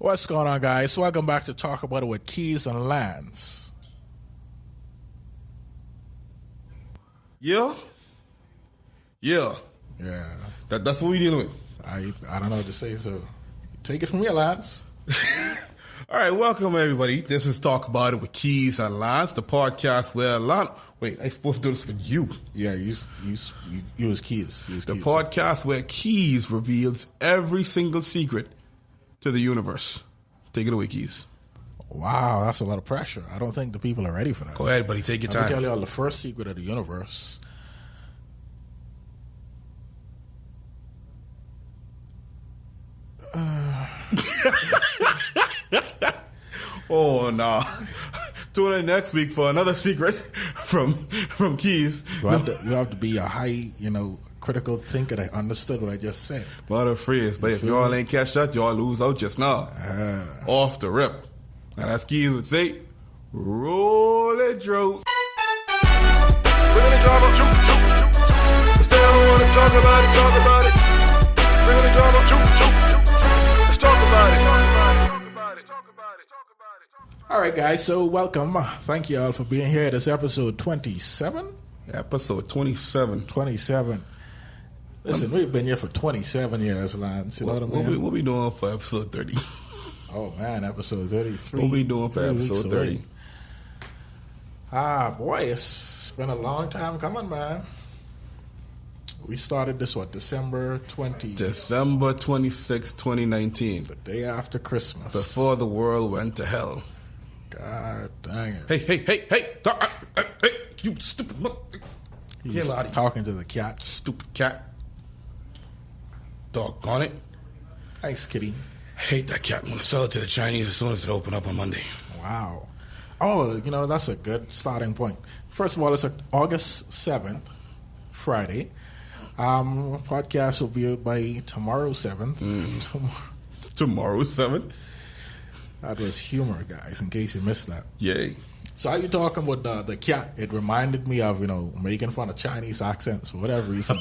What's going on, guys? Welcome back to Talk About It with Keys and Lance. Yeah. Yeah. That's what we dealing with. I don't know what to say, so take it from here, Lance. All right, welcome everybody. This is Talk About It with Keys and Lance, the podcast where Wait, I'm supposed to do this with you. Yeah, you was Keys. The podcast where Keys reveals every single secret to the universe. Take it away, Keys. Wow, that's a lot of pressure. I don't think the people are ready for that. Go ahead, buddy. Take your time. Let me tell you all the first secret of the universe. Oh, no. Tune in next week for another secret from Keys. You have to be a high, critical thinker that understood what I just said. Mother freeze. But if y'all ain't catch that, y'all lose out just now. Off the rip. And as Keys would say, roll it, Joe. We're gonna drama, Let's stay on want to talk about it. We're gonna drama, Let's talk about it. All right, guys, so welcome. Thank you all for being here. This is episode 27. Episode 27. 27. Listen, we've been here for 27 years, Lance. You know what I mean? What we doing for episode 30? Oh, man, episode 33. What we doing for episode 30? Boy, it's been a long time coming, man. We started this, December 26, 2019. The day after Christmas. Before the world went to hell. God dang it. Hey, you stupid mother. He's talking to the cat. Stupid cat. Doggone it. Thanks, kitty. I hate that cat. I'm going to sell it to the Chinese as soon as it open up on Monday. Wow. Oh, that's a good starting point. First of all, it's August 7th, Friday. Podcast will be out by tomorrow 7th. Tomorrow 7th? That was humor, guys, in case you missed that. Yay. So how you talking about the cat? It reminded me of, making fun of Chinese accents for whatever reason.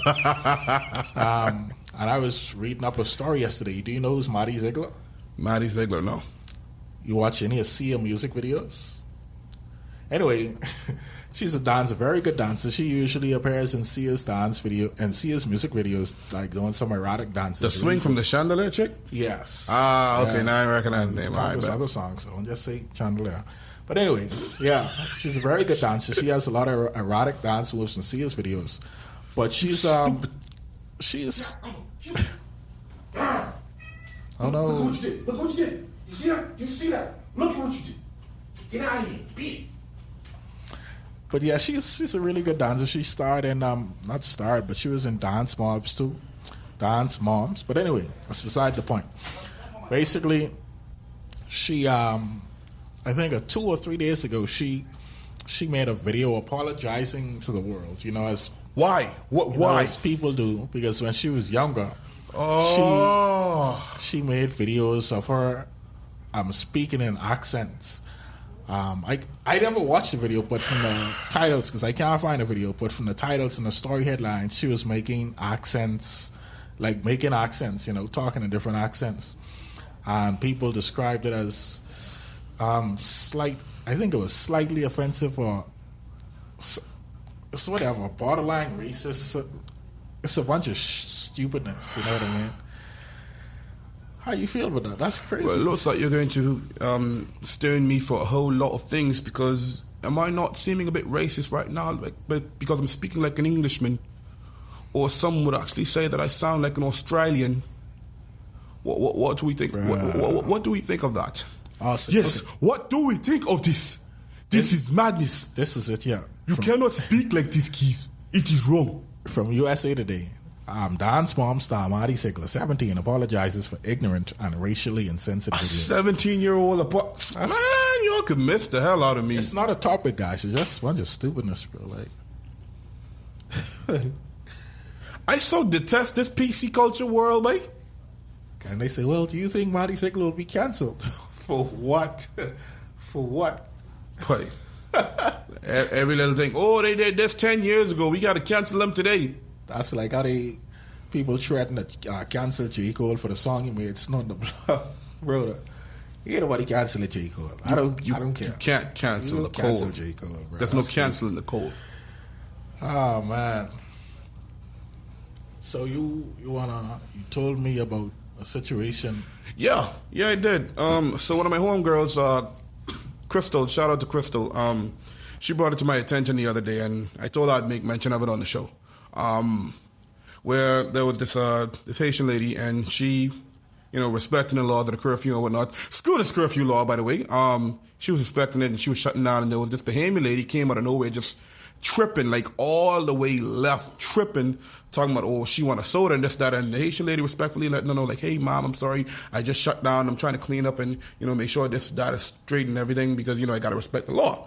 And I was reading up a story yesterday. Do you know who's Maddie Ziegler? Maddie Ziegler, no. You watch any of Sia music videos? Anyway, she's a dancer, very good dancer. She usually appears in Sia's dance video and Sia's music videos, like doing some erotic dances. The swing from the chandelier chick? Yes. Okay, now I recognize the name. There's other songs, so don't just say chandelier. But anyway, yeah, she's a very good dancer. She has a lot of erotic dance moves in Sia's videos. But she's oh no. Look what you did. You see that? Look at what you did. Get out of here, beat it. But yeah, she's a really good dancer. She starred in not starred, but she was in Dance Moms too. Dance Moms. But anyway, that's beside the point. Basically, she I think 2 or 3 days ago she made a video apologizing to the world, as why? Why? As people do, because when she was younger, she made videos of her speaking in accents. I never watched the video, but from the titles, because I can't find a video, but from the titles and the story headlines, she was making accents, talking in different accents. And people described it as I think it was slightly offensive or it's whatever, borderline racist. It's a bunch of stupidness, you know what I mean? How you feel about that? That's crazy. Well, it looks like you're going to stone me for a whole lot of things, because am I not seeming a bit racist right now? Because I'm speaking like an Englishman, or some would actually say that I sound like an Australian. What do we think? What do we think of that? Awesome. Yes. Okay. What do we think of this? This is madness. This is it. Yeah. You cannot speak like this, Keith. It is wrong. From USA Today. Dance Mom star Maddie Ziegler, 17, apologizes for ignorant and racially insensitive videos. 17-year-old man, y'all could miss the hell out of me. It's not a topic, guys. It's just a bunch of stupidness, bro. I so detest this PC culture world, mate. And they say, well, do you think Maddie Ziegler will be cancelled? For what? For what? Wait. Every little thing. Oh, they did this 10 years ago. We got to cancel them today. That's like how people threaten to cancel J. Cole for the song he made, Snort the Blood. Brother, Ain't nobody canceling J. Cole. I don't care. You can't cancel You the don't cancel Cole. J. Cole, bro. There's no That's canceling the Cole. Oh man. So you told me about a situation. Yeah, I did. So one of my homegirls, Crystal, shout out to Crystal. She brought it to my attention the other day, and I told her I'd make mention of it on the show. Where there was this Haitian lady, and she, respecting the laws of the curfew and whatnot. Screw this curfew law, by the way. She was respecting it, and she was shutting down, and there was this Bahamian lady came out of nowhere, just tripping, like all the way left, tripping, talking about, oh, she want a soda and this, that, and the Haitian lady respectfully letting her know, like, hey, mom, I'm sorry, I just shut down, I'm trying to clean up and, make sure this, that is straight and everything because, I got to respect the law.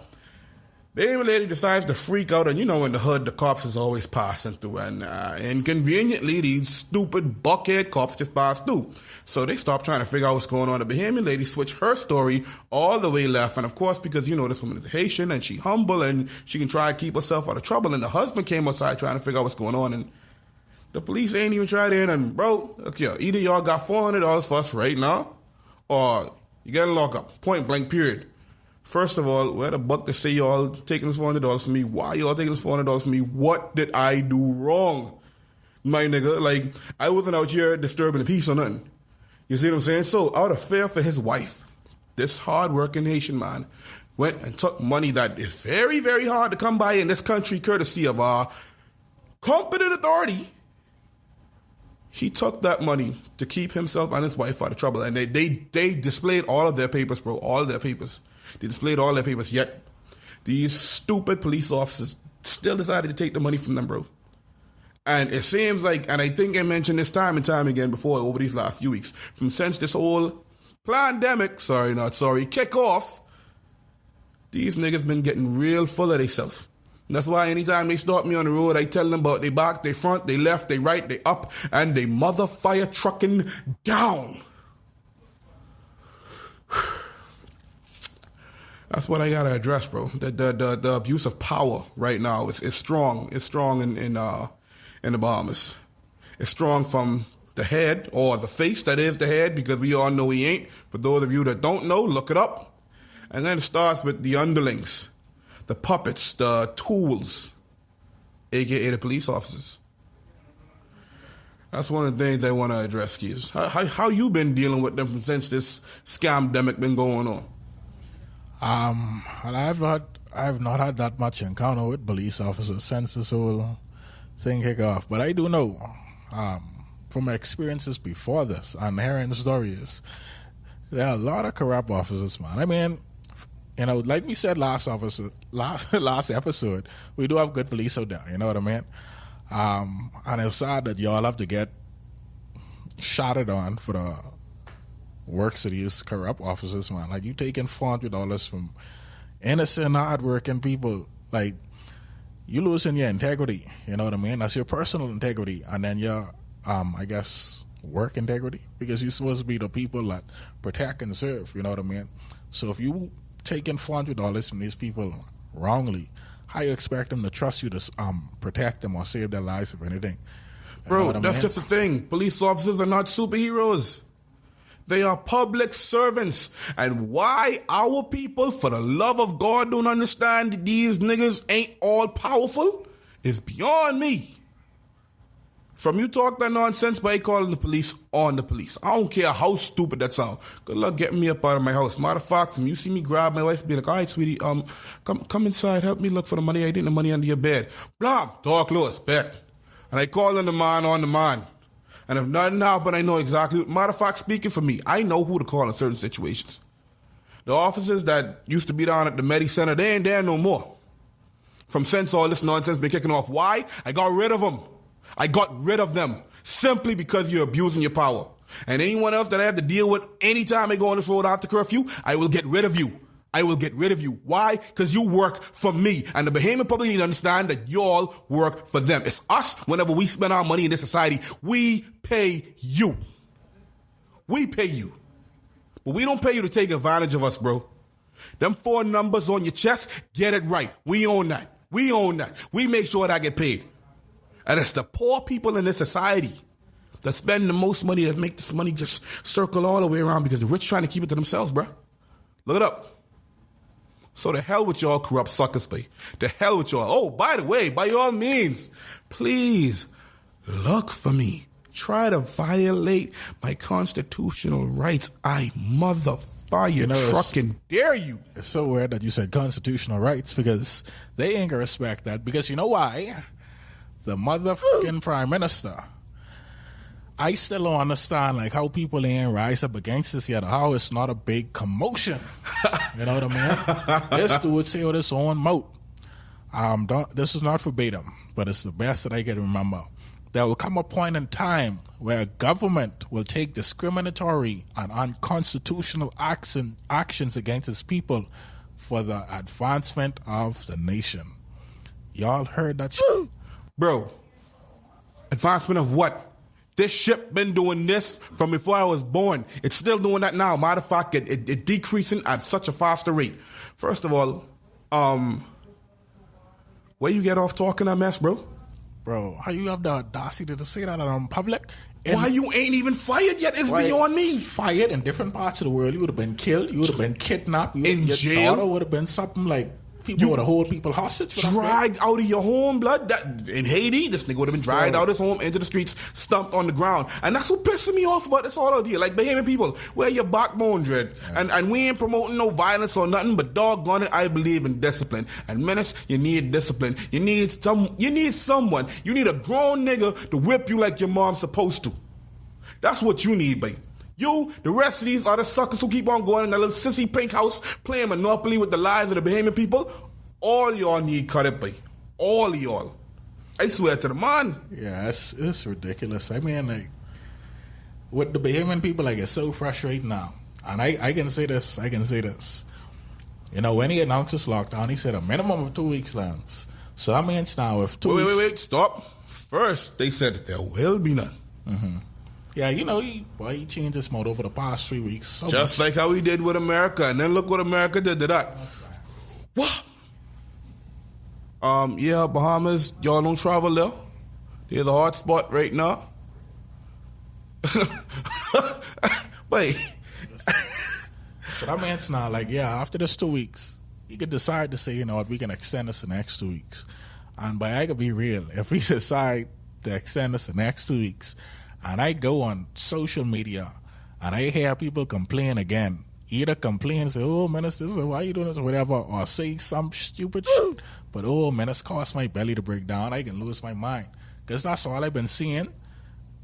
The Bahamian lady decides to freak out, and in the hood, the cops is always passing through, and inconveniently, these stupid buckhead cops just pass through. So they stop trying to figure out what's going on. The Bahamian lady switched her story all the way left, and of course, because, this woman is Haitian, and she humble, and she can try to keep herself out of trouble, and the husband came outside trying to figure out what's going on, and the police ain't even tried in, and bro, look here, either y'all got $400 for us right now, or you get a lockup, point blank, period. First of all, where the buck to say y'all taking this $400 from me? Why y'all taking this $400 from me? What did I do wrong? My nigga, like, I wasn't out here disturbing the peace or nothing. You see what I'm saying? So, out of fear for his wife, this hard-working Haitian man went and took money that is very, very hard to come by in this country, courtesy of our competent authority. He took that money to keep himself and his wife out of trouble. And they displayed all of their papers, bro, all of their papers. They displayed all their papers, yet these stupid police officers still decided to take the money from them, bro. And it seems like, and I think I mentioned this time and time again before over these last few weeks, since this whole pandemic, kick off, these niggas been getting real full of themselves. That's why anytime they stop me on the road, I tell them about they back, they front, they left, they right, they up, and they motherfire trucking down. That's what I gotta address, bro. The abuse of power right now is strong. It's strong in the Bahamas. It's strong from the head, or the face that is the head, because we all know he ain't. For those of you that don't know, look it up. And then it starts with the underlings, the puppets, the tools, aka the police officers. That's one of the things I want to address, Keys. How you been dealing with them since this scamdemic been going on? And I've not had that much encounter with police officers since this whole thing kicked off. But I do know, from my experiences before this and hearing stories, there are a lot of corrupt officers, man. I mean, like we said last episode, we do have good police out there, you know what I mean? And it's sad that y'all have to get shotted on for the works of these corrupt officers, man. Like, you taking $400 from innocent, hard-working people. Like, you losing your integrity, you know what I mean? That's your personal integrity, and then your, I guess, work integrity, because you're supposed to be the people that protect and serve, you know what I mean? So if you taking $400 from these people wrongly, how you expect them to trust you to protect them or save their lives, if anything? Bro, that's just the thing. Police officers are not superheroes. They are public servants. And why our people, for the love of God, don't understand that these niggas ain't all powerful is beyond me. From you talk that nonsense by calling the police on the police. I don't care how stupid that sounds. Good luck getting me up out of my house. Matter of fact, from you see me grab my wife and be like, all right, sweetie, come inside, help me look for the money. I didn't the money under your bed. Blah, door closed, bet. And I call on the man. And if nothing happened, I know exactly. Matter of fact, speaking for me, I know who to call in certain situations. The officers that used to be down at the Medi Center, they ain't there no more. From since all this nonsense been kicking off. Why? I got rid of them. I got rid of them simply because you're abusing your power. And anyone else that I have to deal with anytime I go on this road after curfew, I will get rid of you. I will get rid of you. Why? Because you work for me. And the Bahamian public need to understand that y'all work for them. It's us, whenever we spend our money in this society, we pay you. We pay you. But we don't pay you to take advantage of us, bro. Them 4 numbers on your chest, get it right. We own that. We own that. We make sure that I get paid. And it's the poor people in this society that spend the most money, that make this money just circle all the way around because the rich trying to keep it to themselves, bruh. Look it up. So the hell with y'all corrupt suckers, babe. The hell with y'all. Oh, by the way, by all means, please look for me. Try to violate my constitutional rights. I fucking dare you. It's so weird that you said constitutional rights because they ain't gonna respect that. Because you know why? The motherfucking prime minister. I still don't understand like how people ain't rise up against this yet. How it's not a big commotion. You know what I mean? This dude say with his own mouth. This is not verbatim, but it's the best that I can remember. There will come a point in time where government will take discriminatory and unconstitutional actions against its people for the advancement of the nation. Y'all heard that shit? Bro, advancement of what? This ship been doing this from before I was born. It's still doing that now. Matter of fact, it decreasing at such a faster rate. First of all, where you get off talking that mess, bro? Bro, how you have the audacity to say that in public? Why you ain't even fired yet? It's beyond me. Fired in different parts of the world. You would have been killed. You would have been kidnapped. In your jail? Daughter would have been something like people would have hold people hostage. Dragged out of your home, blood. In Haiti, this nigga would have been dragged out of his home into the streets, stumped on the ground. And that's what pissing me off about this all out here. Like, Bahamian people, where your backbone, dread. And we ain't promoting no violence or nothing, but doggone it, I believe in discipline. And menace, you need discipline. You need someone. You need a grown nigga to whip you like your mom's supposed to. That's what you need, babe. You, the rest of these other suckers who keep on going in that little sissy pink house playing Monopoly with the lives of the Bahamian people, all y'all need cut it, babe. All y'all. I swear to the man. Yeah, it's ridiculous. I mean, like, with the Bahamian people, like, it's so frustrating now. And I can say this. You know, when he announced this lockdown, he said a minimum of 2 weeks, Lance. So that means now if 2 weeks... Wait, stop. First, they said there will be none. Mm-hmm. Yeah, you know, he changed his mode over the past 3 weeks. So just much. Like how he did with America. And then look what America did to that. What? Yeah, Bahamas, y'all don't travel there. They're the hot spot right now. Wait. So that means now, like, yeah, after this 2 weeks, you could decide to say, you know what, we can extend this the next 2 weeks. And I could be real, if we decide to extend this the next 2 weeks, and I go on social media and I hear people complain again, either complain and say, oh, Minister, why are you doing this or whatever, or say some stupid shit, but oh, man, it's caused my belly to break down, I can lose my mind. Because that's all I've been seeing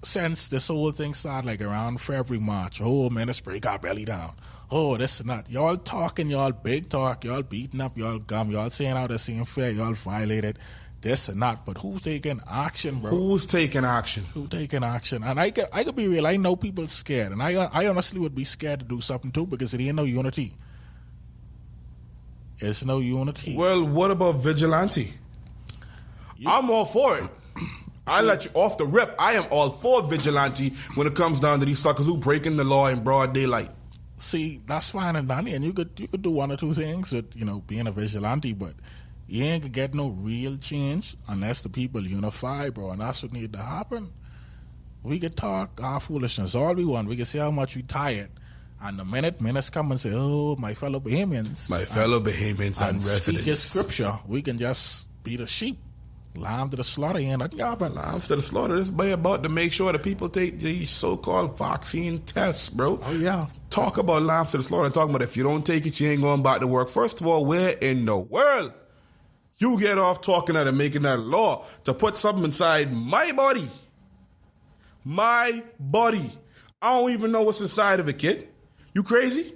since this whole thing started, like around February, March. Oh, man, let's break our belly down. Oh, this and that. Y'all talking, y'all big talk, y'all beating up, y'all gum, y'all saying how this ain't fair, y'all violated. This and that, but who's taking action, bro? Who's taking action? Who taking action? And I could be real. I know people scared, and I honestly would be scared to do something too because it ain't no unity. It's no unity. Well, what about vigilante? I'm all for it. I let you off the rip. I am all for vigilante when it comes down to these suckers who breaking the law in broad daylight. See, that's fine and dandy, and you could do one or two things with, you know, being a vigilante, but you ain't gonna get no real change unless the people unify, bro, and that's what need to happen. We could talk our foolishness all we want. We can say how much we tired, and the minute minutes come and say, "Oh, my fellow Bahamians, and residents," speak His scripture, we can just be the sheep, lamb to the slaughter, and that happen. Lambs to the slaughter. This is about to make sure that people take these so-called vaccine tests, bro. Oh yeah, talk about lambs to the slaughter. And talking about if you don't take it, you ain't going back to work. First of all, where in the world you get off talking that and making that law to put something inside my body? My body. I don't even know what's inside of it, kid. You crazy?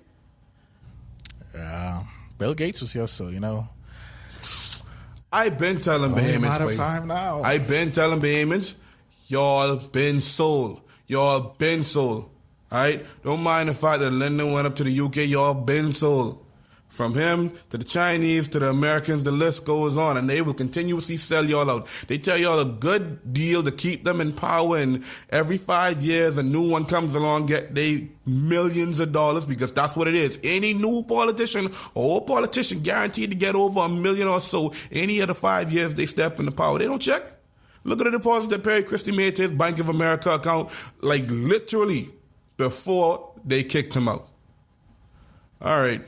Yeah. Bill Gates was here, so, you know. I've been telling Bahamians, time now. I've been telling Bahamians, y'all been sold. Y'all been sold. All right? Don't mind the fact that Lyndon went up to the UK. Y'all been sold. From him to the Chinese to the Americans, the list goes on, and they will continuously sell y'all out. They tell y'all a good deal to keep them in power, and every 5 years a new one comes along, get they millions of dollars, because that's what it is. Any new politician or politician guaranteed to get over $1 million or so any of the 5 years they step into power. They don't check. Look at the deposit that Perry Christie made to his Bank of America account, like literally before they kicked him out. All right.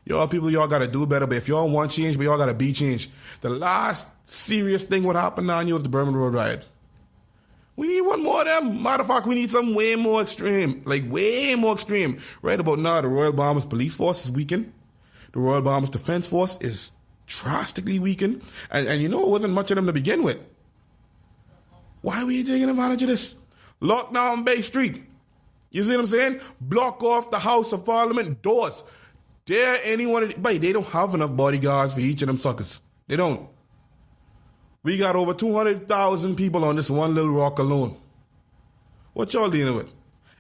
Y'all people, y'all got to do better, but if y'all want change, but y'all got to be changed. The last serious thing what happened on you was the Berman Road riot. We need one more of them. Matter of fact, we need something way more extreme. Like, way more extreme. Right about now, the Royal Bahamas Police Force is weakened. The Royal Bahamas Defense Force is drastically weakened. And you know, it wasn't much of them to begin with. Why are we taking advantage of this? Lock down Bay Street. You see what I'm saying? Block off the House of Parliament doors. Dare anyone... But they don't have enough bodyguards for each of them suckers. They don't. We got over 200,000 people on this one little rock alone. What y'all dealing with?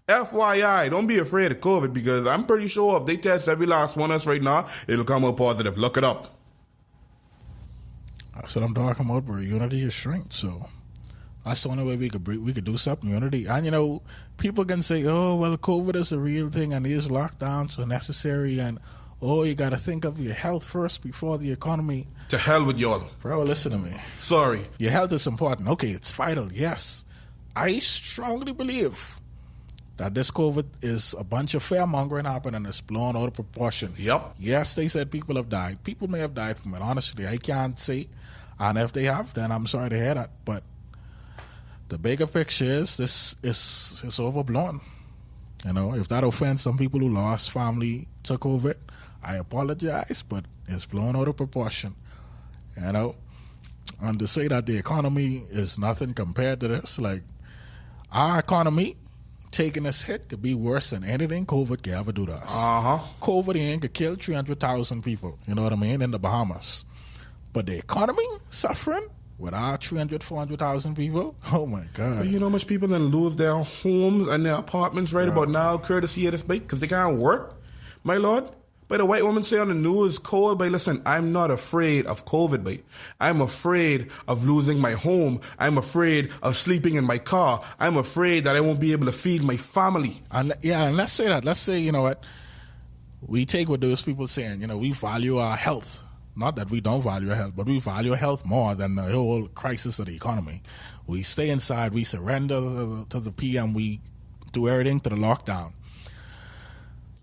FYI, don't be afraid of COVID, because I'm pretty sure if they test every last one of us right now, it'll come out positive. Look it up. That's what I'm talking about, bro. Unity is strength, so that's the only way we could do something. Unity. And, you know, people can say, oh, well, COVID is a real thing and these lockdowns are necessary, and, oh, you got to think of your health first before the economy. To hell with y'all. Bro, listen to me. Sorry. Your health is important. Okay, it's vital, yes. I strongly believe that this COVID is a bunch of fear-mongering happening and it's blown out of proportion. Yep. Yes, they said people have died. People may have died from it. Honestly, I can't say. And if they have, then I'm sorry to hear that. But the bigger picture is this is overblown. You know, if that offends some people who lost family to COVID, I apologize, but it's blown out of proportion. You know, and to say that the economy is nothing compared to this, like, our economy taking this hit could be worse than anything COVID could ever do to us. COVID ain't could kill 300,000 people, you know what I mean, in the Bahamas. But the economy suffering with our 300, 400,000 people, oh my God. But you know how much people then lose their homes and their apartments right about now, courtesy of this bike, because they can't work, my lord? But the white woman say on the news, cold, but listen, I'm not afraid of COVID, but I'm afraid of losing my home. I'm afraid of sleeping in my car. I'm afraid that I won't be able to feed my family. And let's say that. Let's say, you know what, we take what those people saying, you know, we value our health. Not that we don't value our health, but we value our health more than the whole crisis of the economy. We stay inside, we surrender to the PM, we do everything to the lockdown.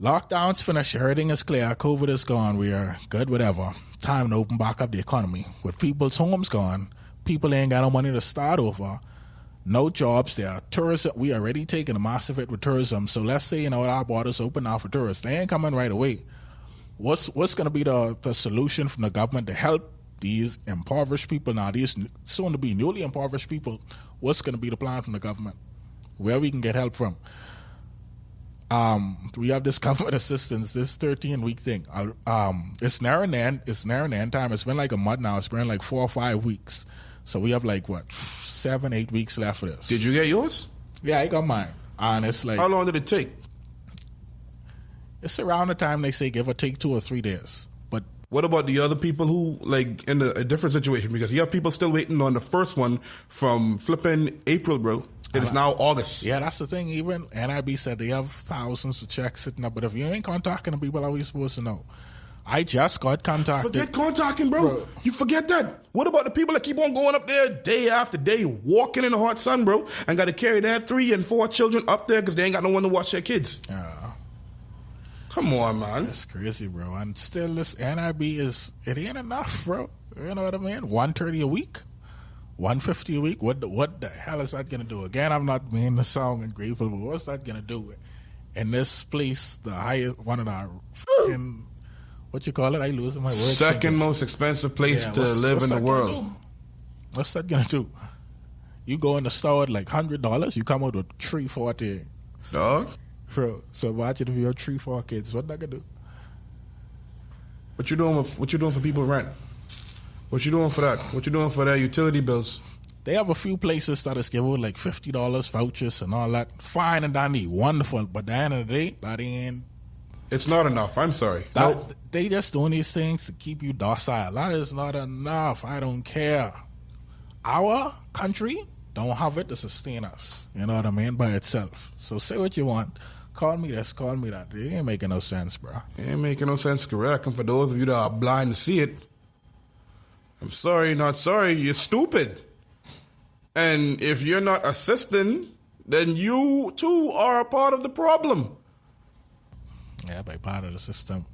Lockdown's finished, everything is clear, COVID is gone, we are good, whatever. Time to open back up the economy. With people's homes gone, people ain't got no money to start over, no jobs there. Tourism, we already taking a massive hit with tourism, so let's say, you know, our borders open now for tourists. They ain't coming right away. What's going to be the solution from the government to help these impoverished people now, these soon-to-be newly impoverished people? What's going to be the plan from the government? Where we can get help from? We have this government assistance, this 13-week thing. It's nearing the end time. It's been like a month now. It's been like 4 or 5 weeks. So we have like, 7, 8 weeks left for this. Did you get yours? Yeah, I got mine. And it's like... How long did it take? It's around the time they say give or take 2 or 3 days. But what about the other people who, like, in a different situation? Because you have people still waiting on the first one from flipping April, bro. It is now August. Yeah, that's the thing. Even NIB said they have thousands of checks sitting up. But if you ain't contacting the people, how are we supposed to know? I just got contacted. Forget contacting, bro. You forget that. What about the people that keep on going up there day after day, walking in the hot sun, bro, and got to carry their 3 and 4 children up there because they ain't got no one to watch their kids? Yeah. Come on, man. That's crazy, bro. And still, this NIB it ain't enough, bro. You know what I mean? $130 a week, $150 a week. What the hell is that gonna do? Again, I'm not being the song and grateful, but what's that gonna do in this place? The highest, one of the fucking, what you call it? I losing my words. Second most expensive place to live in the world. What's that gonna do? You go in the store at like $100, you come out with $340. Dog. Bro, so imagine if you have 3, 4 kids, what that gonna do? What you doing for people rent? What you doing for that? What you doing for their utility bills? They have a few places that is giving like $50 vouchers and all that. Fine and dandy, wonderful. But at the end of the day, that ain't. It's not enough. I'm sorry. They just doing these things to keep you docile. That is not enough. I don't care. Our country don't have it to sustain us. You know what I mean? By itself. So say what you want. Call me this, call me that. It ain't making no sense, bro. It ain't making no sense, correct. And for those of you that are blind to see it, I'm sorry, not sorry. You're stupid. And if you're not assisting, then you too are a part of the problem. Yeah, by part of the system.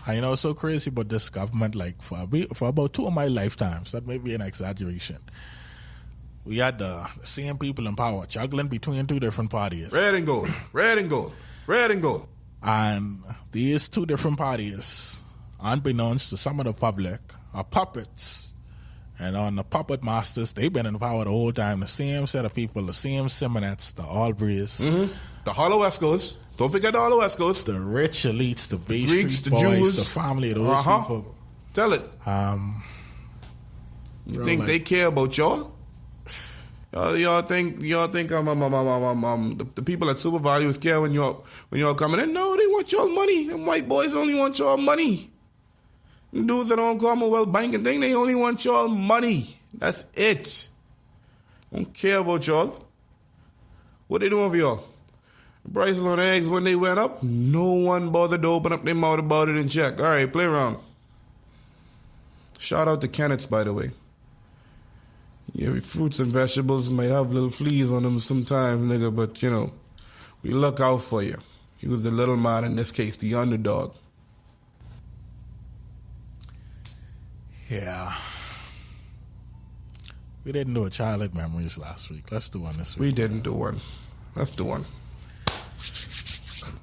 And you know, it's so crazy about this government, like for about 2 of my lifetimes, that may be an exaggeration. We had the same people in power juggling between 2 different parties. Red and gold, red and gold, red and gold. And these 2 different parties, unbeknownst to some of the public, are puppets. And on the puppet masters, they've been in power the whole time. The same set of people, the same Simonettes, the Albreys. Mm-hmm. The Hollow Escos. Don't forget the Hollow Escos. The rich elites, the Bay Greeks, Street the boys, Jews. the family of those people. Tell it. You think they care about y'all? Y'all think the people at Super Values care when y'all coming in? No, they want y'all money. Them white boys only want y'all money. The dudes that don't Commonwealth Bank and thing, they only want y'all money. That's it. Don't care about y'all. What they doing for y'all? The prices on eggs when they went up, no one bothered to open up their mouth about it and check. All right, play around. Shout out to Kennett's, by the way. Yeah, fruits and vegetables might have little fleas on them sometimes, nigga, but, you know, we look out for you. He was the little man in this case, the underdog. Yeah. We didn't do a childhood memories last week. Let's do one this week. We didn't do one. Let's do one.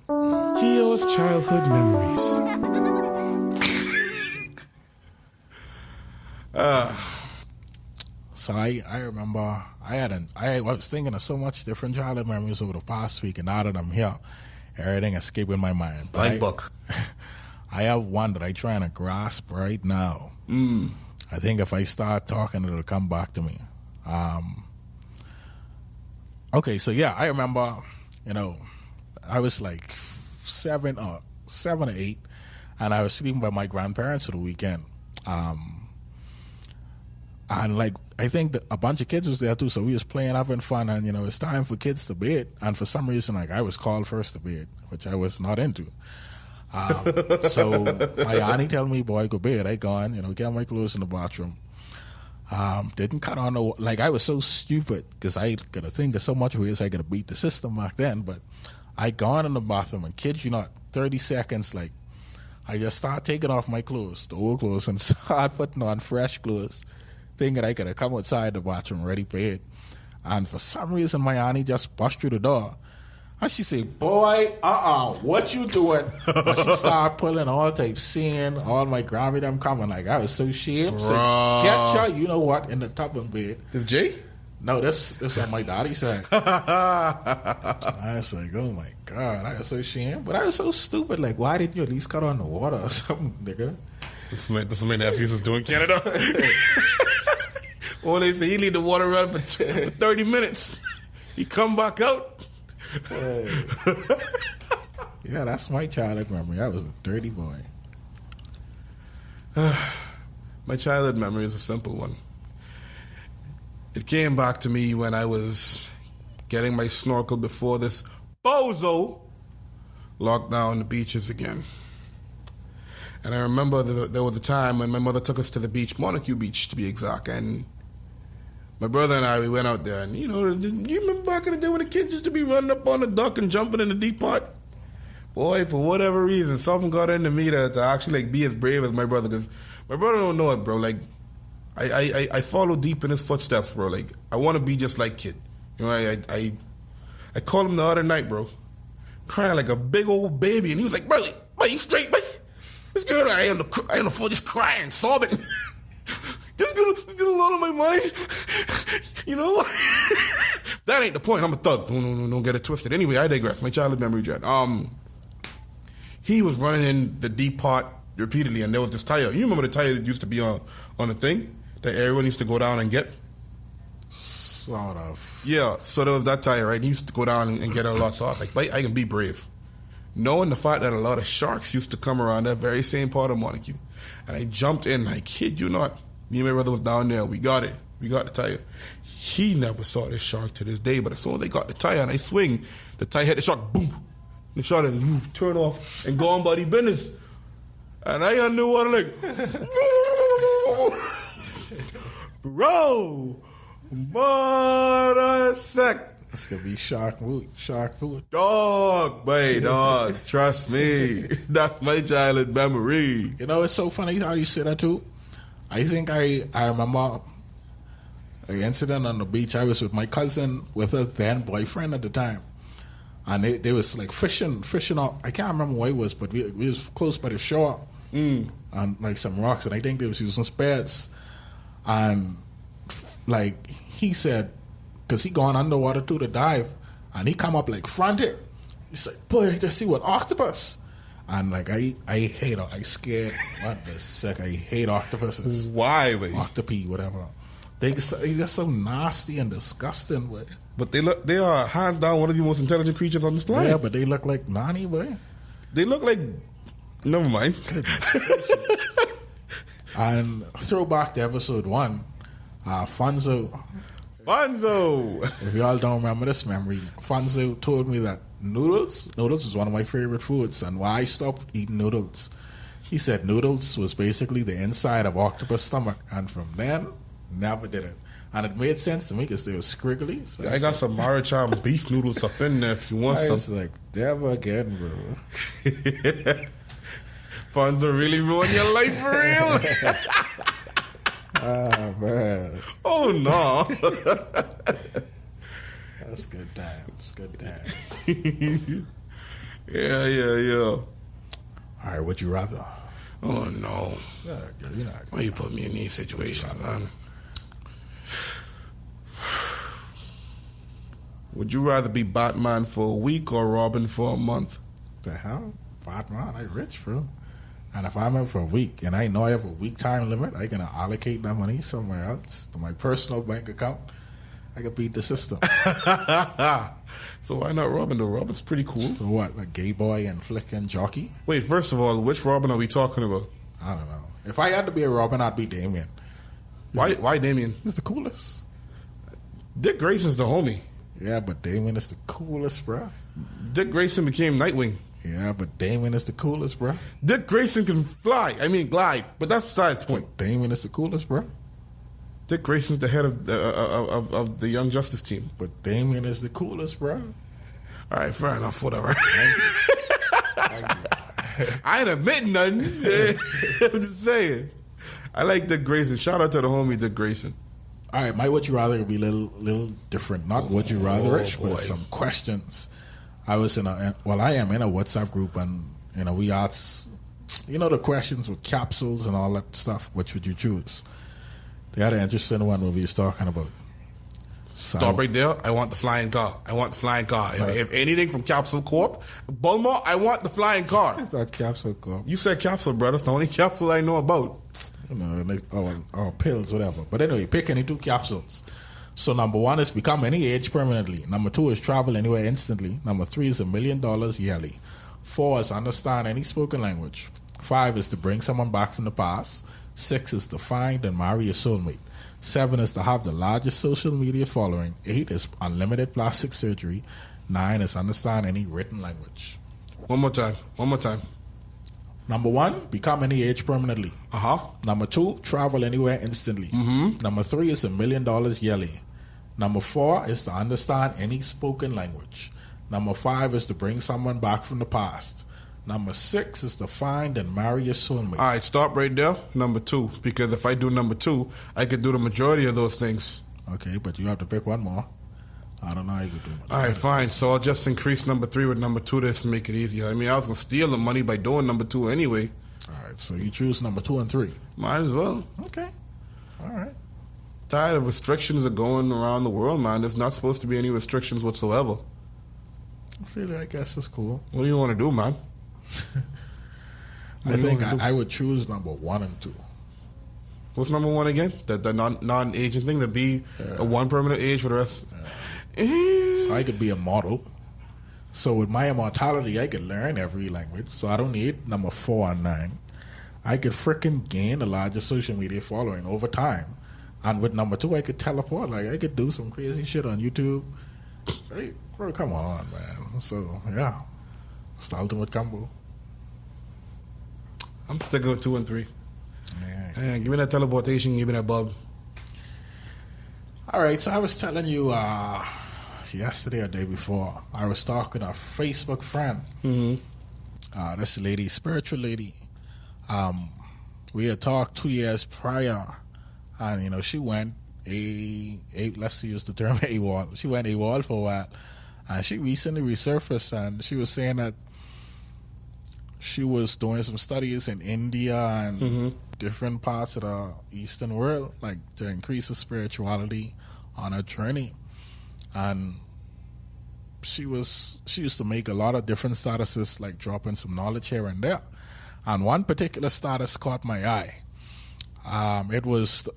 Gio's childhood memories. So I remember I was thinking of so much different childhood memories over the past week, and now that I'm here, everything escaping my mind. But Like book. I have one that I trying to grasp right now. I think if I start talking, it'll come back to me. Okay, so yeah, I remember, you know, I was like 7 or 8, and I was sleeping by my grandparents for the weekend. And like, I think that a bunch of kids was there too, so we was playing, having fun, and you know, it's time for kids to bed. And for some reason, like, I was called first to bed, which I was not into. So my auntie tell me, boy, go bed. I gone, you know, get my clothes in the bathroom. Didn't cut on no, like, I was so stupid because I could think of so much ways I could have beat the system back then. But I gone in the bathroom, and kid you not, 30 seconds, like, I just start taking off my clothes, the old clothes, and start putting on fresh clothes, thinking I could have come outside the bathroom ready for it. And for some reason, my auntie just busted through the door. And she said, boy, what you doing? And she started pulling all types, seeing all my Grammy them coming. Like, I was so ashamed. Said, catch her, you know what, in the top of bed. Is Jay? No, this on my daddy's side. I was like, oh my God, I was so ashamed. But I was so stupid. Like, why didn't you at least cut on the water or something, nigga? That's what my nephews is doing in Canada. Well, they say he leave the water run for 30 minutes. He come back out. Yeah, that's my childhood memory. I was a dirty boy. My childhood memory is a simple one. It came back to me when I was getting my snorkel before this bozo locked down the beaches again. And I remember there was a time when my mother took us to the beach, Montague Beach to be exact, and my brother and I, we went out there, and you know, you remember back in the day when the kids used to be running up on the dock and jumping in the deep part? Boy, for whatever reason, something got into me to actually like be as brave as my brother, because my brother don't know it, bro. Like, I follow deep in his footsteps, bro. Like, I want to be just like kid. You know, I called him the other night, bro, crying like a big old baby, and he was like, bro, you straight, bro? This girl, I am the floor just crying, sobbing. This girl all on my mind. You know? That ain't the point. I'm a thug. Don't get it twisted. Anyway, I digress. My childhood memory, Jet. He was running in the deep part repeatedly, and there was this tire. You remember the tire that used to be on the thing that everyone used to go down and get? Sort of. Yeah, so there was that tire, right? He used to go down and get it a lot. So I was like, I can be brave. Knowing the fact that a lot of sharks used to come around that very same part of Montague. And I jumped in, I kid you not. Me and my brother was down there. We got it. We got the tire. He never saw this shark to this day, but as soon as they got the tire and I swing, the tire hit the shark, boom. The shark turn off and go on by the business. And I underwater like, bro, What a sec. It's gonna be shark food. Shark food. Dog, boy, dog. Trust me. That's my childhood memory. You know, it's so funny how you say that too. I think I remember an incident on the beach. I was with my cousin with her then boyfriend at the time. And they was like fishing up. I can't remember what it was, but we was close by the shore. And like some rocks. And I think they was using spears. And like he said, because he gone underwater too to dive, and he come up like frantic. He said, boy, I just see what octopus. And like I hate, I scared. What the sick? I hate octopuses. Why, boy? Octopi, whatever. They just so nasty and disgusting, boy. But they are hands down one of the most intelligent creatures on this planet. Yeah, but they look like Nani, boy. They look like, never mind. And throwback to episode 1, Fonzo. If y'all don't remember this memory, Fonzo told me that noodles is one of my favorite foods, and why I stopped eating noodles. He said noodles was basically the inside of octopus stomach, and from then, never did it. And it made sense to me because they were squiggly. So I got some Maruchan beef noodles up in there if you want I some. was like, never again, bro. Fonzo really ruined your life for real? Ah, man. Oh, no. That's good times. Good times. Yeah. All right, would you rather? Oh, no. Yeah, you're not. Why you put me in these situations, man? Would you rather be Batman for a week or Robin for a month? The hell? Batman, I rich, bro. And if I'm in for a week and I know I have a week time limit, I can allocate that money somewhere else to my personal bank account. I can beat the system. So why not Robin, though? Robin's pretty cool. For what? Like gay boy and flick and jockey? Wait, first of all, which Robin are we talking about? I don't know. If I had to be a Robin, I'd be Damien. Why Damien? He's the coolest. Dick Grayson's the homie. Yeah, but Damien is the coolest, bro. Dick Grayson became Nightwing. Yeah, but Damien is the coolest, bro. Dick Grayson can glide, but that's besides the point. Damien is the coolest, bro. Dick Grayson's the head of the Young Justice team. But Damien is the coolest, bro. All right, fair enough, whatever. I ain't admitting nothing. I'm just saying. I like Dick Grayson. Shout out to the homie Dick Grayson. All right, my would you rather be a little different. Not would you rather-ish, but it's some questions. I am in a WhatsApp group, and we asked, the questions with capsules and all that stuff. Which would you choose? They had an interesting one where we was talking about. Stop right there. I want the flying car. Right. If anything from Capsule Corp, Bulma, I want the flying car. It's not Capsule Corp. You said Capsule, brother. It's the only capsule I know about. Or pills, whatever. But anyway, pick any 2 capsules. So number 1 is become any age permanently. Number 2 is travel anywhere instantly. Number 3 is $1 million yearly. 4 is understand any spoken language. 5 is to bring someone back from the past. 6 is to find and marry your soulmate. 7 is to have the largest social media following. 8 is unlimited plastic surgery. 9 is understand any written language. One more time. Number 1, become any age permanently. Number 2, travel anywhere instantly. Number 3 is $1 million yearly. Number 4 is to understand any spoken language. Number 5 is to bring someone back from the past. Number 6 is to find and marry your soulmate. All right, stop right there. Number 2, because if I do number 2, I could do the majority of those things. Okay, but you have to pick one more. I don't know how you could do it. All right, fine. So I'll just increase number 3 with number 2 just to make it easier. I mean, I was going to steal the money by doing number 2 anyway. All right, so you choose number 2 and 3. Might as well. Okay. All right. Tired of restrictions are going around the world, man. There's not supposed to be any restrictions whatsoever. I guess that's cool. What do you want to do, man? I think I would choose number 1 and 2. What's number 1 again? The non-aging thing? To be a 1 permanent age for the rest? So I could be a model. So with my immortality, I could learn every language. So I don't need number 4 and 9. I could freaking gain a larger social media following over time. And with number 2, I could teleport. Like, I could do some crazy shit on YouTube. Hey, bro, come on, man. So, yeah. It's the ultimate combo. I'm sticking with 2 and 3. Yeah. Give me that teleportation, give me that bulb. All right, so I was telling you yesterday or day before, I was talking to a Facebook friend. This lady, spiritual lady. We had talked 2 years prior, and she went let's use the term AWOL. She went AWOL for a while, and she recently resurfaced, and she was saying that she was doing some studies in India and different parts of the Eastern world, like to increase her spirituality on her journey. And she used to make a lot of different statuses, like dropping some knowledge here and there. And one particular status caught my eye. It was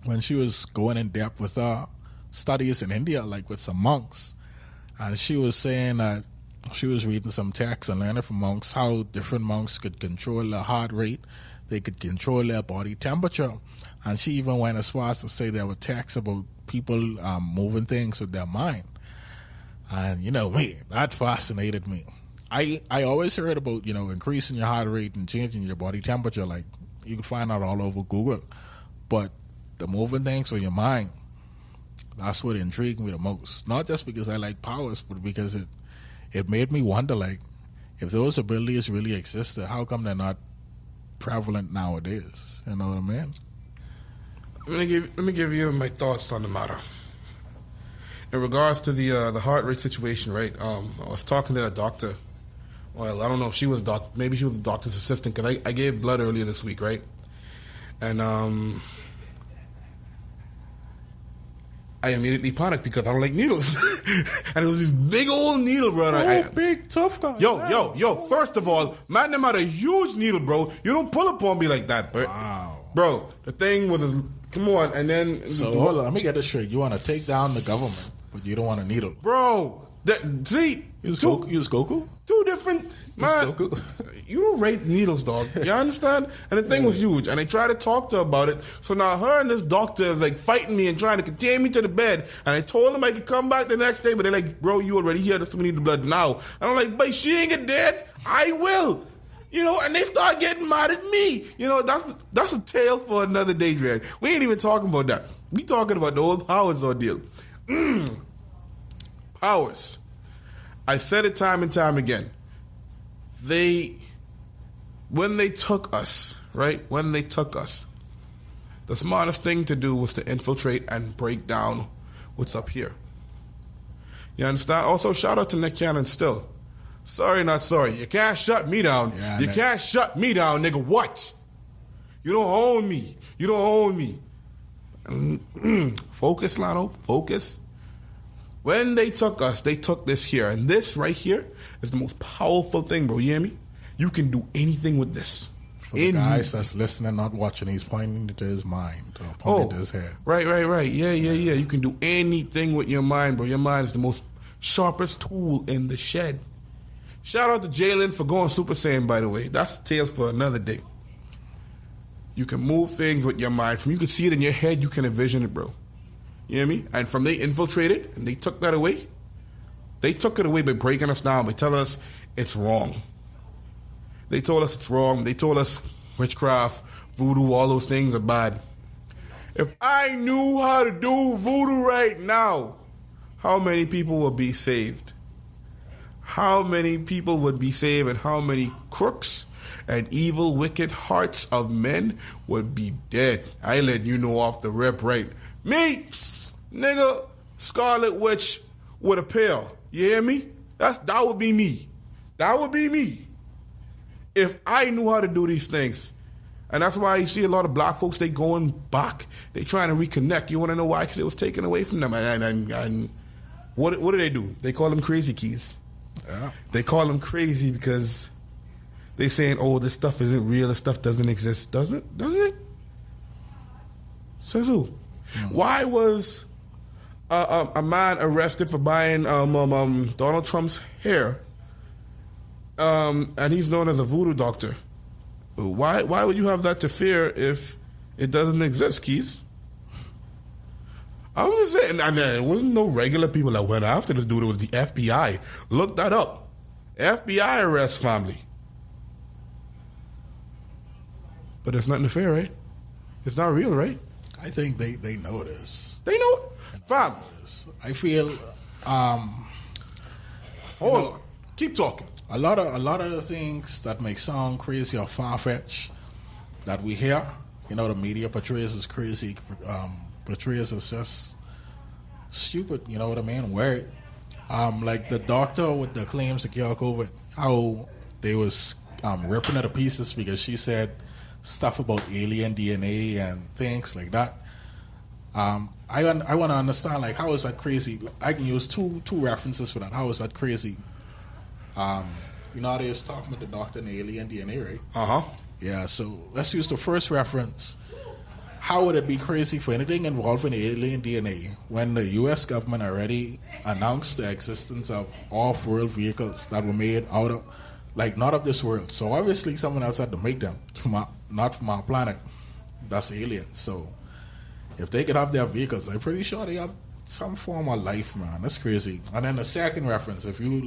when she was going in depth with her studies in India, like with some monks. And she was saying that she was reading some texts and learning from monks how different monks could control their heart rate, they could control their body temperature. And she even went as far as to say there were texts about people moving things with their mind. And that fascinated me. I always heard about, increasing your heart rate and changing your body temperature. Like, you could find out all over Google. But the moving things with your mind, that's what intrigued me the most. Not just because I like powers, but because it made me wonder, like, if those abilities really existed, how come they're not prevalent nowadays? You know what I mean? Let me give you my thoughts on the matter. In regards to the heart rate situation, right? I was talking to a doctor. Well, I don't know if she was a doctor. Maybe she was a doctor's assistant, because I gave blood earlier this week, right? And I immediately panicked because I don't like needles. And it was this big old needle, bro. Big, tough guy. Yo, first of all, man, them had a huge needle, bro. You don't pull up on me like that, bro. Wow. Bro, the thing was, come on, and then... So, hold on, let me get this straight. You want to take down the government, but you don't want a needle. Bro, see... You was Goku? Two different... Man, Goku. You don't rate needles, dog. You understand? And the thing was huge. And they tried to talk to her about it. So now her and this doctor is like fighting me and trying to contain me to the bed. And I told them I could come back the next day. But they're like, bro, you already here. We need the blood now. And I'm like, but she ain't get dead. I will. And they start getting mad at me. That's a tale for another day, Dred. We ain't even talking about that. We talking about the old Powers ordeal. Powers. I said it time and time again. When they took us, right? When they took us, the smartest thing to do was to infiltrate and break down what's up here. You understand? Also, shout out to Nick Cannon still. Sorry, not sorry. You can't shut me down. Yeah, you Nick. can't shut me down, nigga. What? You don't own me. You don't own me. Focus, Lano. Focus. When they took us, they took this here. And this right here is the most powerful thing, bro. You hear me? You can do anything with this. For the guys that's listening, not watching, he's pointing to his mind or pointing to his head. Right. Yeah. You can do anything with your mind, bro. Your mind is the most sharpest tool in the shed. Shout out to Jalen for going Super Saiyan, by the way. That's a tale for another day. You can move things with your mind. From you can see it in your head, you can envision it, bro. You hear me? And from they infiltrated and they took that away, they took it away by breaking us down, by telling us it's wrong. They told us it's wrong. They told us witchcraft, voodoo, all those things are bad. If I knew how to do voodoo right now, how many people would be saved? How many people would be saved, and how many crooks and evil, wicked hearts of men would be dead? I let you know off the rip, right? Me, nigga, Scarlet Witch with a pill. You hear me? That would be me. That would be me. If I knew how to do these things. And that's why you see a lot of black folks, they going back. They trying to reconnect. You want to know why? Because it was taken away from them. And what do they do? They call them crazy keys. Yeah. They call them crazy because they saying, oh, this stuff isn't real. This stuff doesn't exist. Doesn't it? Says who? Why was a man arrested for buying Donald Trump's hair? And he's known as a voodoo doctor. Why would you have that to fear if it doesn't exist, Keys? I'm just saying, and there wasn't no regular people that went after this dude. It was the FBI. Look that up. FBI arrests family. But there's nothing to fear, right? It's not real, right? I think they know this. They know it. Fam, I feel hold on. Keep talking. a lot of the things that make sound crazy or far-fetched that we hear, the media portrays as crazy, portrays as just stupid, you know what I mean? Weird. Like the doctor with the claims to cure COVID, how they was ripping her to pieces because she said stuff about alien DNA and things like that. I want to understand, like, how is that crazy? I can use two references for that. How is that crazy? How they was talking about the doctor and the alien DNA, right? Uh-huh. Yeah, so let's use the first reference. How would it be crazy for anything involving alien DNA when the U.S. government already announced the existence of off-world vehicles that were made out of, not of this world? So obviously someone else had to make them, not from our planet. That's aliens. So if they could have their vehicles, I'm pretty sure they have some form of life, man. That's crazy. And then the second reference, if you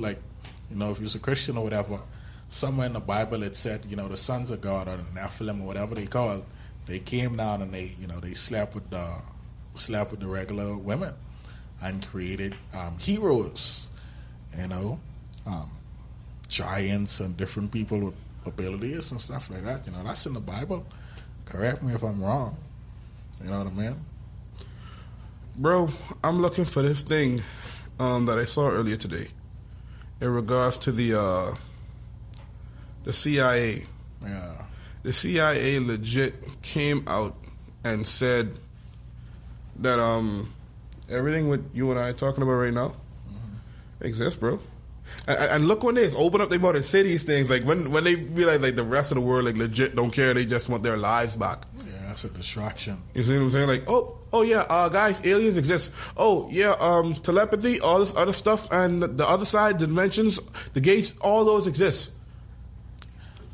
if you're a Christian or whatever, somewhere in the Bible it said, the sons of God or the Nephilim or whatever they call, they came down and they slept with the regular women and created heroes, giants and different people with abilities and stuff like that. That's in the Bible. Correct me if I'm wrong. You know what I mean? Bro, I'm looking for this thing that I saw earlier today in regards to the CIA. Yeah. The CIA legit came out and said that everything what you and I are talking about right now exists, bro. And look when they open up their mouth and say these things, like when they realize like the rest of the world like legit don't care, they just want their lives back. Yeah, that's a distraction. You see what I'm saying? Like, oh yeah, guys, aliens exist. Oh yeah, telepathy, all this other stuff, and the other side, the dimensions, the gates, all those exist.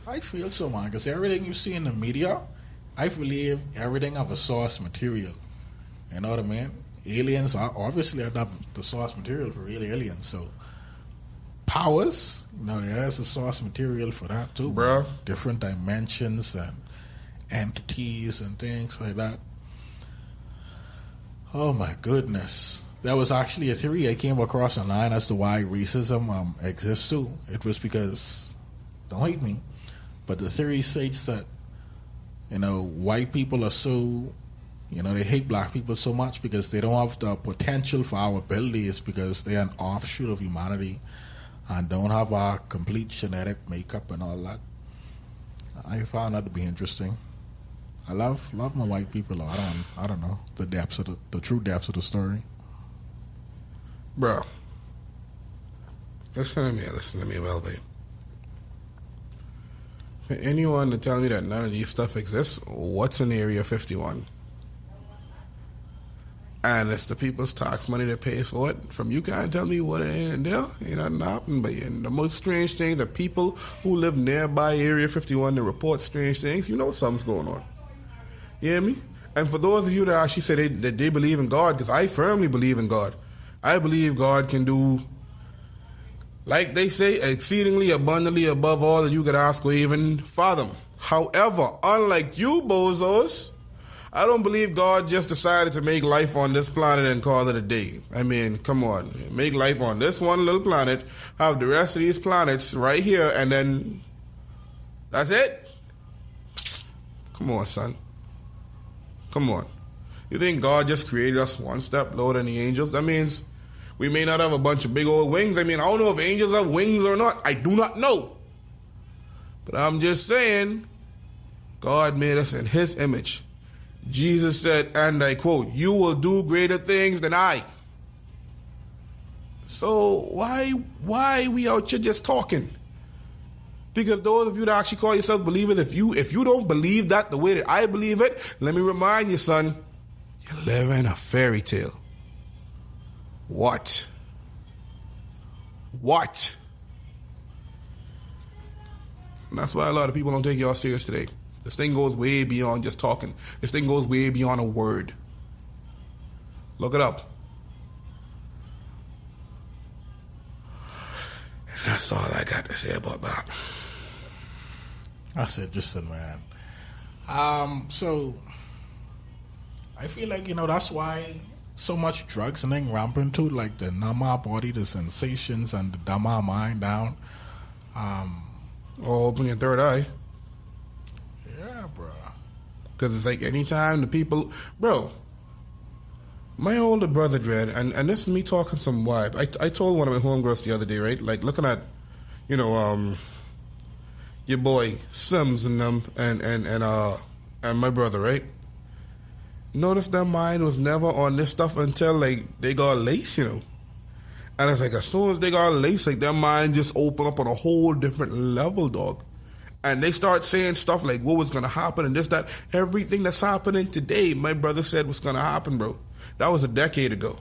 I feel so, man, because everything you see in the media, I believe everything of a source material. You know what I mean? Aliens are obviously not the source material for real aliens, so powers, there's a source material for that too, bro. Different dimensions and entities and things like that. Oh my goodness. There was actually a theory I came across online as to why racism exists too. It was because, don't hate me, but the theory states that, white people are so, they hate black people so much because they don't have the potential for our abilities because they're an offshoot of humanity and don't have our complete genetic makeup and all that. I found that to be interesting. I love my white people. I don't know the depths of the true depths of the story. Bro, listen to me well, babe. For anyone to tell me that none of these stuff exists, what's in Area 51? And it's the people's tax money that pays for it. From you can't tell me what it ain't there. Ain't nothing happened. But the most strange things are people who live nearby Area 51 that report strange things. Something's going on. You hear me? And for those of you that actually say that they believe in God, because I firmly believe in God. I believe God can do, like they say, exceedingly abundantly above all that you could ask or even fathom. However, unlike you bozos, I don't believe God just decided to make life on this planet and call it a day. I mean, come on. Make life on this one little planet, have the rest of these planets right here, and then that's it? Come on, son. Come on. You think God just created us one step lower than the angels? That means we may not have a bunch of big old wings. I mean, I don't know if angels have wings or not. I do not know. But I'm just saying, God made us in His image. Jesus said, and I quote, "You will do greater things than I." So why we out here just talking? Because those of you that actually call yourself believers, if you don't believe that the way that I believe it, let me remind you, son, you live in a fairy tale. What? And that's why a lot of people don't take y'all serious today. This thing goes way beyond just talking. This thing goes way beyond a word. Look it up. And that's all I got to say about that. That's interesting, man. So I feel like, that's why so much drugs and thing rampant too, like the numb our body, the sensations, and the dumb our mind down. Or open your third eye. Yeah, bro. Because it's like anytime the people... Bro, my older brother, Dread, and this is me talking some wife. I told one of my homegirls the other day, right? Like, looking at, your boy Sims and them, and my brother, right? Notice their mind was never on this stuff until, like, they got laced, And it's like, as soon as they got laced, like, their mind just opened up on a whole different level, dog. And they start saying stuff like, what was going to happen and this, that. Everything that's happening today, my brother said was going to happen, bro. That was a decade ago.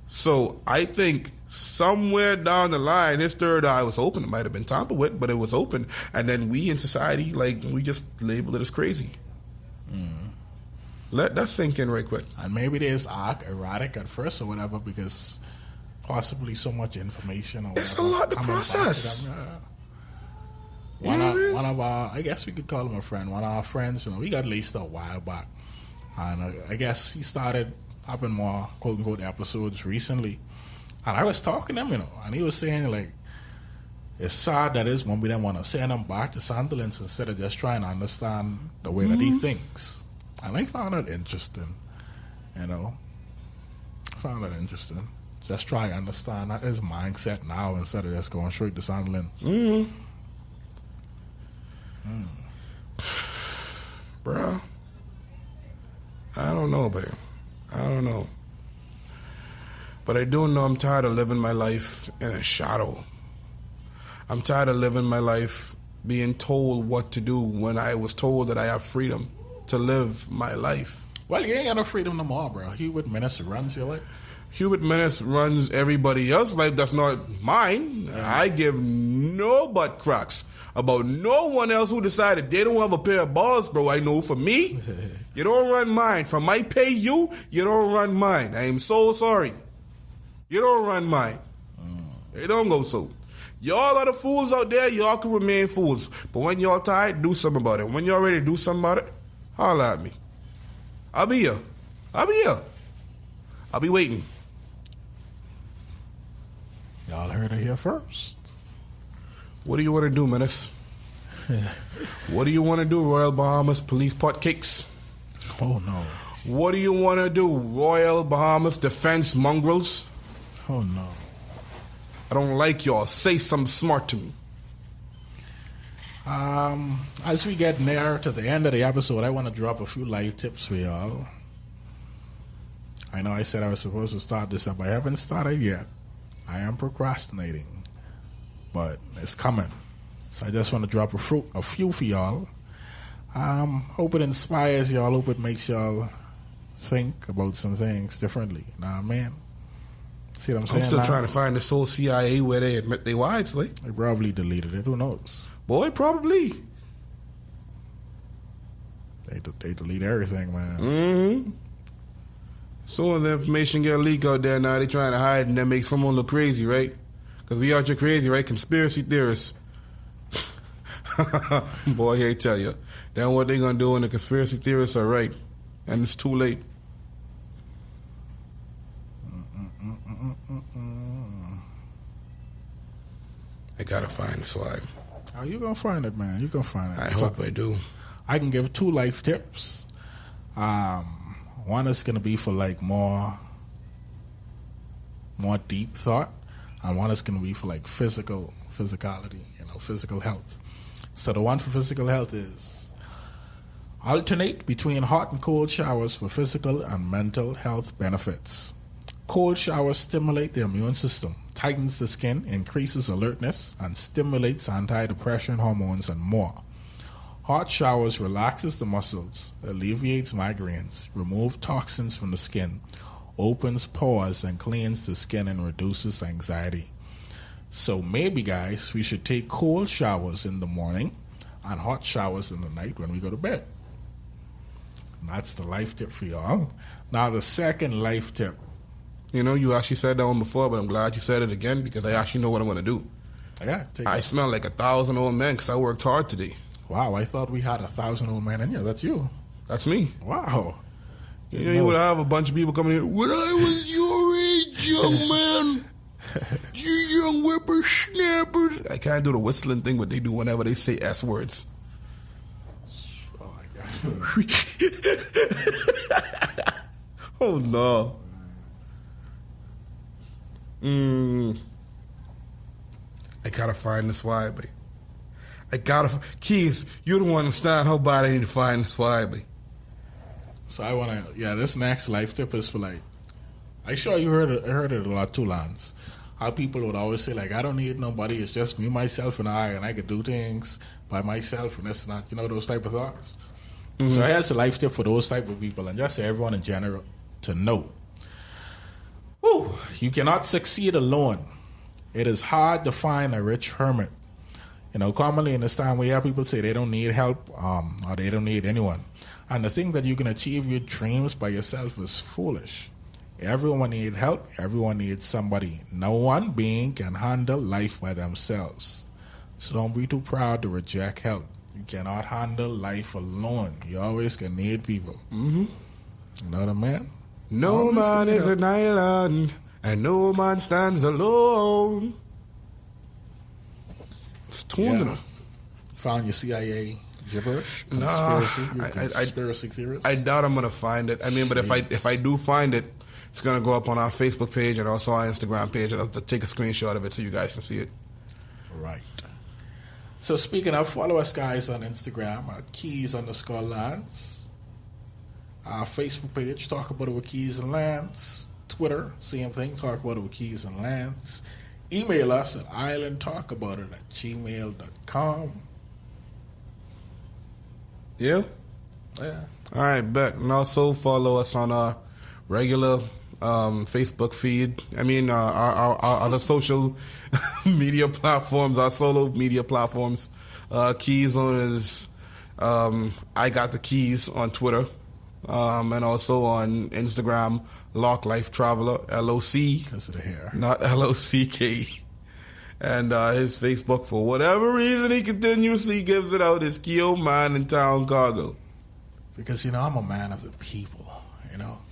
So I think somewhere down the line, his third eye was open. It might have been tampered with, but it was open. And then we in society, like, we just label it as crazy. Let that sink in right quick. And maybe there's erratic at first or whatever, because possibly so much information or whatever. It's a lot to coming back to process. them. One of our, I guess we could call him a friend, one of our friends, we got laced a while back. And I guess he started having more quote-unquote episodes recently. And I was talking to him, and he was saying, like, it's sad that is when we don't want to send him back to Sunderland instead of just trying to understand the way that he thinks. And I found it interesting, Found it interesting. Just try to understand his mindset now instead of just going straight to Sunderland. Bro, I don't know, babe. I don't know. But I do know I'm tired of living my life in a shadow. I'm tired of living my life being told what to do when I was told that I have freedom to live my life. Well, you ain't got no freedom no more, bro. Hubert Menace runs your life. Hubert Menace runs everybody else's life that's not mine. I give no butt cracks about no one else who decided they don't have a pair of balls, bro. I know for me, you don't run mine. From I pay you, you don't run mine. I am so sorry. You don't run mine. It don't go so. Y'all are the fools out there. Y'all can remain fools. But when y'all tired, do something about it. When y'all ready to do something about it, holla at me. I'll be here. I'll be waiting. Y'all heard it here first. What do you want to do, Menace? What do you want to do, Royal Bahamas Police Pot Cakes? Oh, no. What do you want to do, Royal Bahamas Defense Mongrels? Oh, no. I don't like y'all. Say something smart to me. As we get near to the end of the episode, I want to drop a few life tips for y'all. I know I said I was supposed to start this up. I haven't started yet. I am procrastinating, but it's coming. So I just want to drop a few for y'all. Hope it inspires y'all. Hope it makes y'all think about some things differently. Nah, man. See what I'm saying? I'm still trying to find this whole CIA where they admit they wives, like. They probably deleted it. Who knows? Boy, probably. They delete everything, man. Mm-hmm. Soon as the information get leaked out there, now they trying to hide and then make someone look crazy, right? Because we out here crazy, right? Conspiracy theorists. Boy, I tell you. Then what they gonna do when the conspiracy theorists are right? And it's too late. I gotta find the slide. Oh, you gonna find it, man. You gonna find it. I hope I do. I can give 2 life tips. One is gonna be for like more deep thought, and one is gonna be for like physicality, physical health. So the one for physical health is alternate between hot and cold showers for physical and mental health benefits. Cold showers stimulate the immune system, tightens the skin, increases alertness, and stimulates antidepressant hormones and more. Hot showers relaxes the muscles, alleviates migraines, removes toxins from the skin, opens pores and cleans the skin and reduces anxiety. So maybe, guys, we should take cold showers in the morning and hot showers in the night when we go to bed. And that's the life tip for y'all. Now the second life tip. You actually said that one before, but I'm glad you said it again because I actually know what I'm going to do. Yeah, I smell like 1,000 old men because I worked hard today. Wow, I thought we had 1,000 old men in here. That's you. That's me. Wow. You know, you would have a bunch of people coming in. When I was your age, young man, you young whippersnappers. I can't do the whistling thing, but they do whenever they say S words. Oh my God. Oh no. I gotta find this YB. Keys, you don't understand how bad I need to find this YB. So I want to, this next life tip is for like, I sure you heard it a lot too, Lance. How people would always say like, I don't need nobody, it's just me, myself, and I could do things by myself, and that's not, those type of thoughts. Mm-hmm. So here's a life tip for those type of people, and just everyone in general to know. You cannot succeed alone. It is hard to find a rich hermit. Commonly in this time we have people say they don't need help or they don't need anyone. And to think that you can achieve your dreams by yourself is foolish. Everyone needs help. Everyone needs somebody. No one being can handle life by themselves. So don't be too proud to reject help. You cannot handle life alone. You always can need people. Mm-hmm. You know what I mean? No man is an island, and no man stands alone. It's tunes in them. Found your CIA gibberish? Conspiracy theorist? I doubt I'm going to find it. I mean, but if I do find it, it's going to go up on our Facebook page and also our Instagram page. I'll have to take a screenshot of it so you guys can see it. Right. So speaking of, follow us guys on Instagram at Keys_Lance. Our Facebook page, Talk About It with Keys and Lance. Twitter, same thing, Talk About It with Keys and Lance. Email us at islandtalkaboutit@gmail.com. Yeah? Yeah. All right, bet. And also follow us on our regular Facebook feed. I mean, our other social media platforms, our solo media platforms. Keys on is I Got the Keys on Twitter. And also on Instagram, Lock Life Traveler, LOC. Because of the hair. Not LOCK. And his Facebook, for whatever reason he continuously gives it out, is Keo Man in Town Cargo. Because, I'm a man of the people.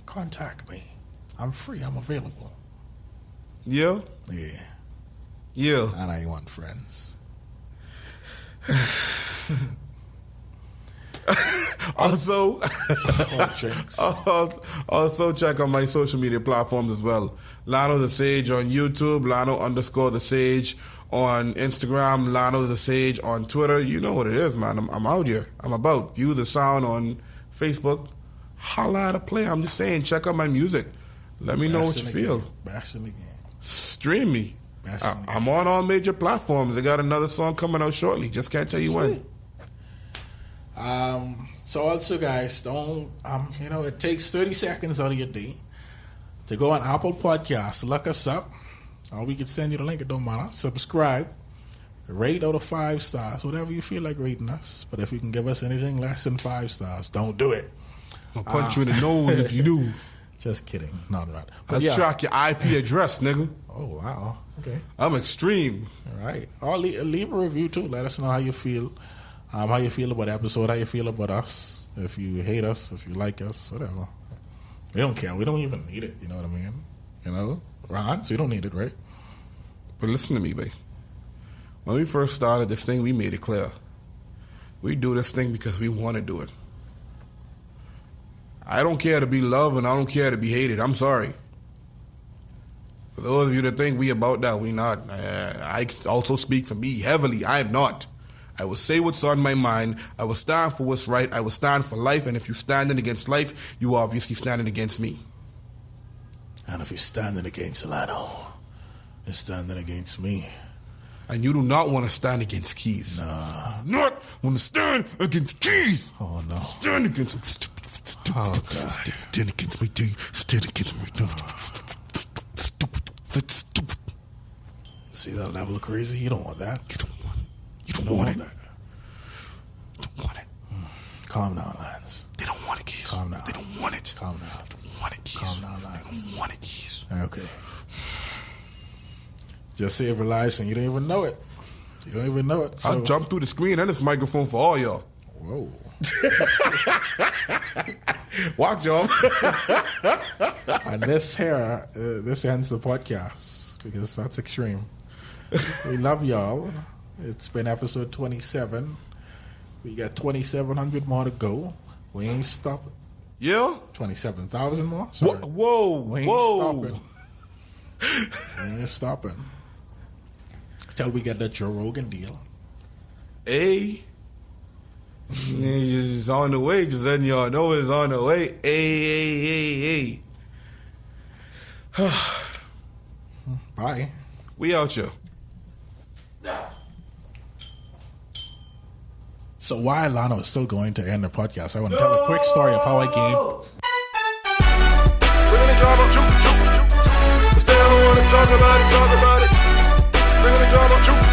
Contact me. I'm free. I'm available. Yeah? Yeah. Yeah. And I want friends. Also check on my social media platforms as well. Lano the Sage on YouTube, Lano_the Sage on Instagram, Lano the Sage on Twitter. You know what it is, man. I'm out here. I'm about. View the Sound on Facebook. Holla at a play. I'm just saying, check out my music. Let me know what you feel. Bash in the game. Stream me. I'm on all major platforms. I got another song coming out shortly. Just can't tell you when. So also, guys, don't it takes 30 seconds out of your day to go on Apple Podcasts, look us up, or we can send you the link. It don't matter. Subscribe, rate out of 5 stars, whatever you feel like rating us. But if you can give us anything less than 5 stars, don't do it. I'll punch you in the nose if you do. Just kidding. Not right. I'll track your IP address, nigga. Oh wow. Okay. I'm extreme. All right. Or leave a review too. Let us know how you feel. How you feel about the episode, how you feel about us, if you hate us, if you like us, whatever. We don't care. We don't even need it, you know what I mean? Ron, so you don't need it, right? But listen to me, babe. When we first started this thing, we made it clear. We do this thing because we want to do it. I don't care to be loved and I don't care to be hated. I'm sorry. For those of you that think we about that, we not. I also speak for me heavily. I am not. I will say what's on my mind. I will stand for what's right. I will stand for life. And if you're standing against life, you are obviously standing against me. And if you're standing against Lano, you're standing against me. And you do not want to stand against Keys. Nah. Not want to stand against Keys. Oh, no. Stand against me. Oh, God. Stand against me, D. Stand against me. Stupid. See that level of crazy? You don't want that. You don't want it. That. You don't want it. Calm down, Lance. They don't want it, Keys. Calm down. They don't want it. Calm down. They don't want it, Keys. Calm down, Lance. They don't want it, Keys. Okay. Just save your lives and you don't even know it. You don't even know it. I'll jump through the screen and this microphone for all y'all. Whoa. Walk job. And this here, this ends the podcast because that's extreme. We love y'all. It's been episode 27. We got 2,700 more to go. We ain't stopping. Yeah? 27,000 more? Sorry. Whoa. We ain't Whoa. stopping. We ain't stopping. Till we get the Joe Rogan deal. Hey. It's on the way. Just letting y'all know it's on the way. Hey. Bye. We out here. So while Lano is still going to end the podcast, I want to tell a quick story of how I gained. Bring the drama, juke. Cause they don't wanna talk about it. Bring the drama, juke.